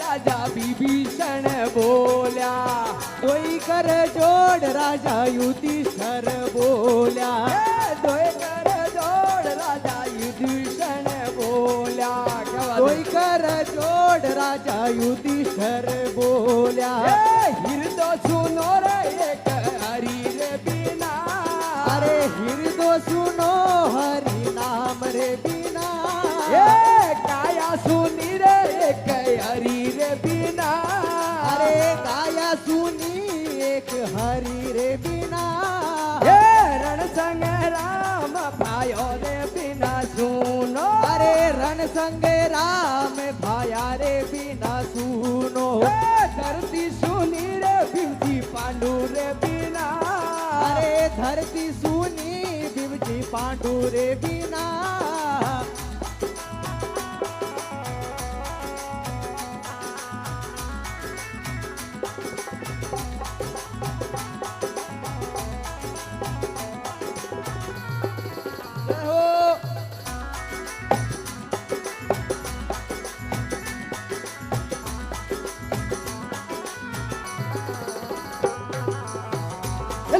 રાજા વિભીષણ બોલ્યા. તોય કર જોડ રાજા યુધિષ્ઠર બોલ્યા. તોય કર જોડ રાજા યુધિષ્ઠર બોલ્યા. તોય કર જોડ રાજા યુધિષ્ઠર બોલ્યા. હિરદો સુનો રે એક હરી રે બીના. અરે હિરદો સુનો હરિ નામ રે બીના. કાયા સુની રે એક હરી રે બીના. અરે કાયા સુની એક હરિ રે બીના. રણ સંગ્રામ ભાયો રે બીના સુનો. અરે રણ સંગ્રામ ભાયા રે બીના સુનો. ધરતી સુની રે ભીમજી પાંડુ રે બીના. અરે ધરતી સુની ભીમજી પાંડુ રે બીના.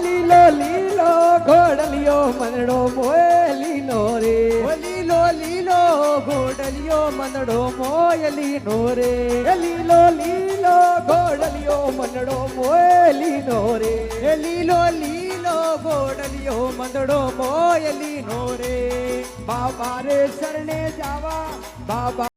લીલો લીલો ઘોડલિયો મનડો મોય લીનો રે. લીલો લીલો ઘોડલિયો મંદડો મોયલીનો રે. લીલો લીલો ઘોડલિયો મનડો મોય લીનો રે. લીલો લીલો ઘોડલિયો મંદડો મોયલીનો રે. બાબા રે શરણે જાવા બાબા